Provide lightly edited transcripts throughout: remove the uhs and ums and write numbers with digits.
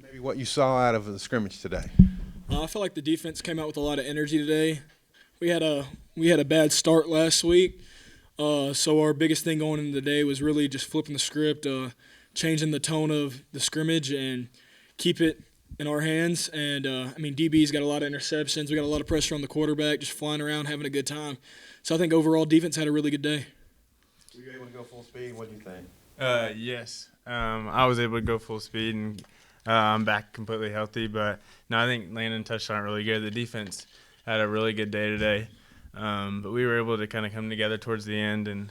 Maybe what you saw out of the scrimmage today. I feel like the defense came out with a lot of energy today. We had a bad start last week, so our biggest thing going into the day was really just flipping the script, changing the tone of the scrimmage, and keep it in our hands. And DB's got a lot of interceptions. We got a lot of pressure on the quarterback, just flying around, having a good time. So I think overall defense had a really good day. Were you able to go full speed? What do you think? Yes. I was able to go full speed, and I'm back completely healthy. But no, I think Landon touched on it really good. The defense had a really good day today, but we were able to kind of come together towards the end and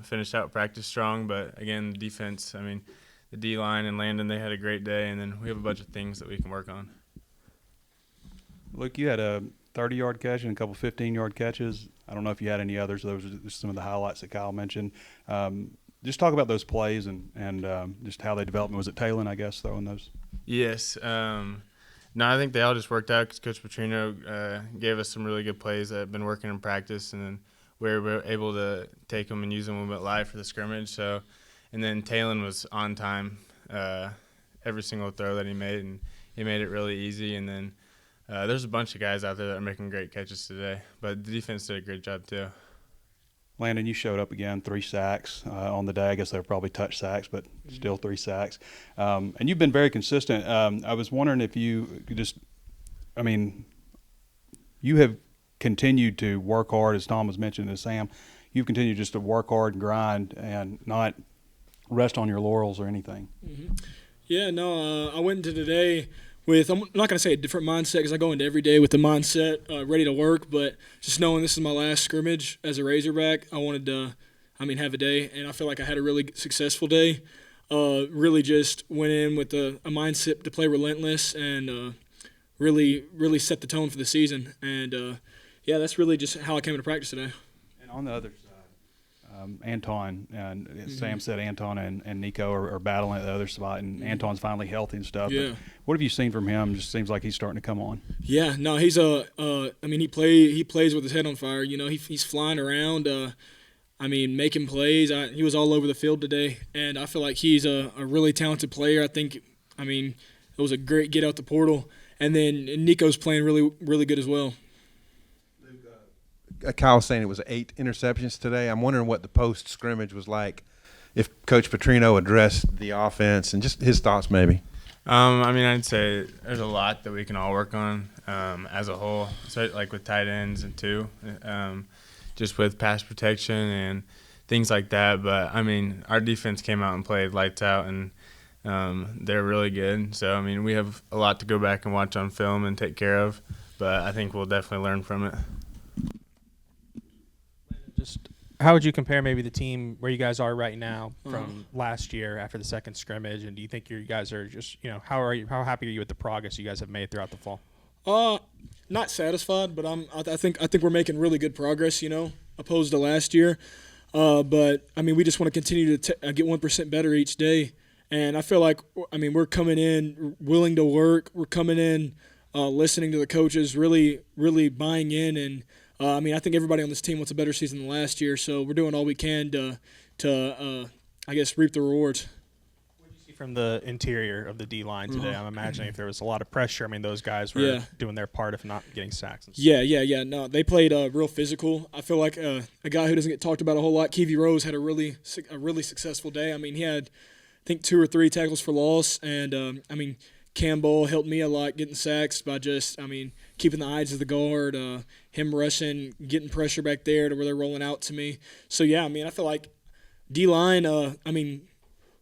finish out practice strong. But again, the defense, the D-line and Landon, they had a great day, and then we have a bunch of things that we can work on. Luke, you had a 30-yard catch and a couple 15-yard catches. I don't know if you had any others. Those are just some of the highlights that Kyle mentioned. Just talk about those plays and just how they developed. Was it Talon, I guess, throwing those? Yes. No, I think they all just worked out because Coach Petrino gave us some really good plays that have been working in practice, and then we were able to take them and use them when we went live for the scrimmage. So, and then Talon was on time every single throw that he made, and he made it really easy. And then there's a bunch of guys out there that are making great catches today, but the defense did a great job too. Landon, you showed up again, 3 sacks on the day. I guess they were probably touch sacks, but still 3 sacks. And you've been very consistent. I was wondering if you could just you have continued to work hard, as Tom was mentioning, as Sam. You've continued just to work hard and grind and not rest on your laurels or anything. Mm-hmm. Yeah, no, I went into today with, I'm not going to say a different mindset because I go into every day with the mindset ready to work, but just knowing this is my last scrimmage as a Razorback, I wanted to, have a day, and I feel like I had a really successful day. Really just went in with a mindset to play relentless and really, really set the tone for the season. And, that's really just how I came into practice today. And on the other side, Anton, and Sam said Anton and Nico are battling at the other spot, and Anton's finally healthy and stuff. Yeah. What have you seen from him? Just seems like he's starting to come on. Yeah, no, he's he plays with his head on fire. He's flying around. Making plays. He was all over the field today, and I feel like he's a really talented player. I think, it was a great get out the portal, and then Nico's playing really, really good as well. Kyle was saying it was 8 interceptions today. I'm wondering what the post scrimmage was like, if Coach Petrino addressed the offense and just his thoughts maybe. I'd say there's a lot that we can all work on as a whole, so like with tight ends and too, just with pass protection and things like that. But our defense came out and played lights out, and they're really good. So we have a lot to go back and watch on film and take care of, but I think we'll definitely learn from it. Just how would you compare maybe the team where you guys are right now from last year after the second scrimmage, and do you think you guys are just how happy are you with the progress you guys have made throughout the fall? Not satisfied, but I think we're making really good progress, opposed to last year. But we just want to continue to get 1% better each day, and I feel like we're coming in willing to work. We're coming in listening to the coaches, really really buying in, and I think everybody on this team wants a better season than last year, so we're doing all we can to reap the rewards. What did you see from the interior of the D-line today? I'm imagining if there was a lot of pressure, those guys were doing their part, if not getting sacks. Yeah. No, they played real physical. I feel like a guy who doesn't get talked about a whole lot, Keevy Rose, had a really successful day. He had, I think, 2 or 3 tackles for loss, and Campbell helped me a lot getting sacks by just, keeping the eyes of the guard, him rushing, getting pressure back there to where they're rolling out to me. So, yeah, I feel like D-line,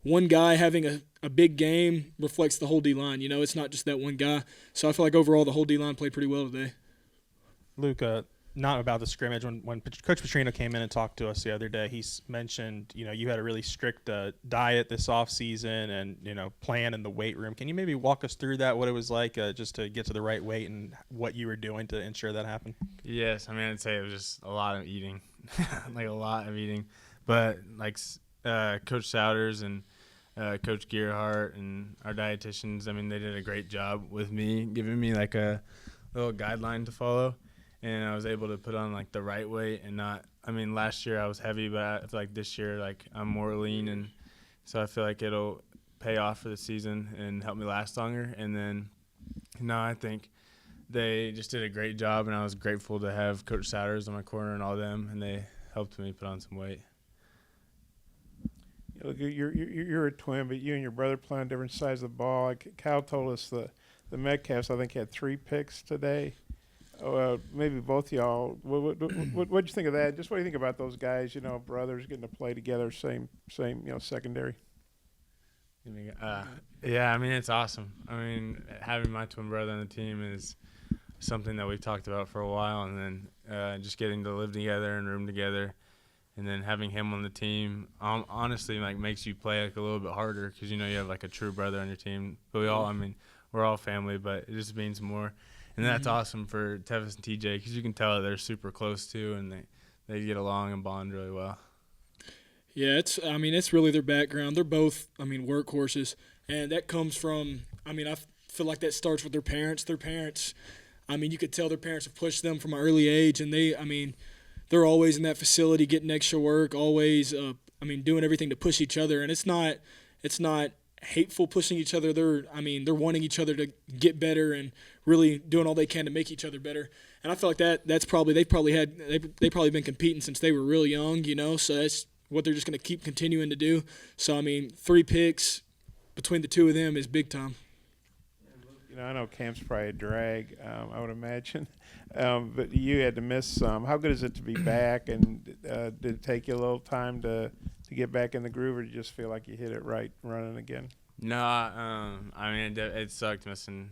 one guy having a big game reflects the whole D-line. It's not just that one guy. So I feel like overall the whole D-line played pretty well today. Luke, not about the scrimmage. When Coach Petrino came in and talked to us the other day, he mentioned, you had a really strict diet this offseason and, plan in the weight room. Can you maybe walk us through that, what it was like just to get to the right weight and what you were doing to ensure that happened? Yes, I'd say it was just a lot of eating, like a lot of eating. But like Coach Souders and Coach Gearhart and our dietitians, they did a great job with me, giving me like a little guideline to follow. And I was able to put on like the right weight and not. Last year I was heavy, but I feel like this year I'm more lean, and so I feel like it'll pay off for the season and help me last longer. And then, I think they just did a great job, and I was grateful to have Coach Souders on my corner and all them, and they helped me put on some weight. Look, you're a twin, but you and your brother play on different sides of the ball. Like Cal told us the Metcalfs, I think, had 3 picks today. Maybe both y'all. What'd you think of that? Just what do you think about those guys? Brothers getting to play together, same. Secondary. Yeah, I mean, it's awesome. I mean, having my twin brother on the team is something that we've talked about for a while, and then just getting to live together and room together, and then having him on the team, honestly, makes you play a little bit harder because you have a true brother on your team. But we're all family, but it just means more. And that's awesome for Tevis and TJ because you can tell that they're super close too, and they get along and bond really well. Yeah, it's really their background. They're both, workhorses, and that comes from, I feel like that starts with their parents. Their parents, you could tell their parents have pushed them from an early age, and they're always in that facility getting extra work, always, doing everything to push each other, and it's not hateful pushing each other. They're wanting each other to get better and really doing all they can to make each other better. And I feel like they've probably been competing since they were real young, so that's what they're just going to keep continuing to do. So, 3 picks between the two of them is big time. I know camp's probably a drag, I would imagine, but you had to miss some. How good is it to be back, and did it take you a little time to get back in the groove, or did you just feel like you hit it right running again? No, it sucked missing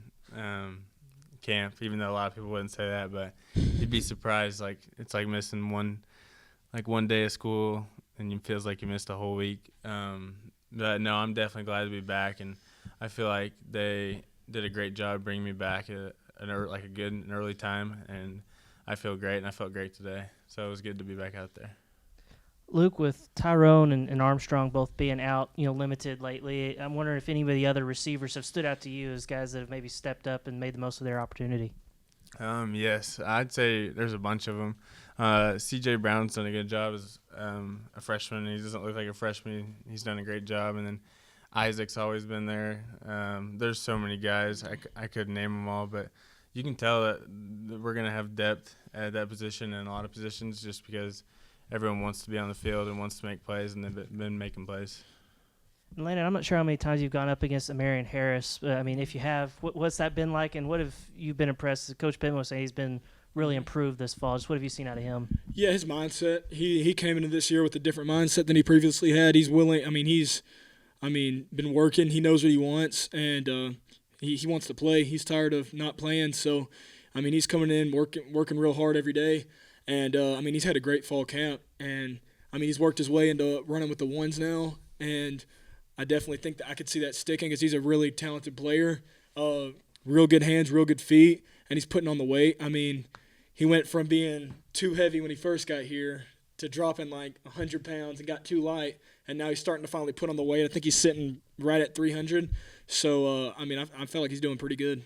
camp, even though a lot of people wouldn't say that, but you'd be surprised. It's like missing one day of school, and it feels like you missed a whole week. But no, I'm definitely glad to be back, and I feel like they did a great job bringing me back at a good and early time, and I feel great, and I felt great today. So it was good to be back out there. Luke, with Tyrone and Armstrong both being out, limited lately, I'm wondering if any of the other receivers have stood out to you as guys that have maybe stepped up and made the most of their opportunity. Yes, I'd say there's a bunch of them. C.J. Brown's done a good job as a freshman. He doesn't look like a freshman. He's done a great job. And then Isaac's always been there. There's so many guys. I couldn't name them all, but you can tell that we're going to have depth at that position and a lot of positions just because everyone wants to be on the field and wants to make plays, and they've been making plays. And Landon, I'm not sure how many times you've gone up against Marion Harris. If you have, what's that been like, and what have you been impressed? Coach Pittman was saying he's been really improved this fall. Just what have you seen out of him? Yeah, his mindset. He came into this year with a different mindset than he previously had. He's willing. He's been working. He knows what he wants, and he wants to play. He's tired of not playing. So, he's coming in working real hard every day. And, he's had a great fall camp. And, he's worked his way into running with the ones now. And I definitely think that I could see that sticking because he's a really talented player. Real good hands, real good feet, and he's putting on the weight. He went from being too heavy when he first got here to dropping 100 pounds and got too light. And now he's starting to finally put on the weight. I think he's sitting right at 300. So, I feel like he's doing pretty good.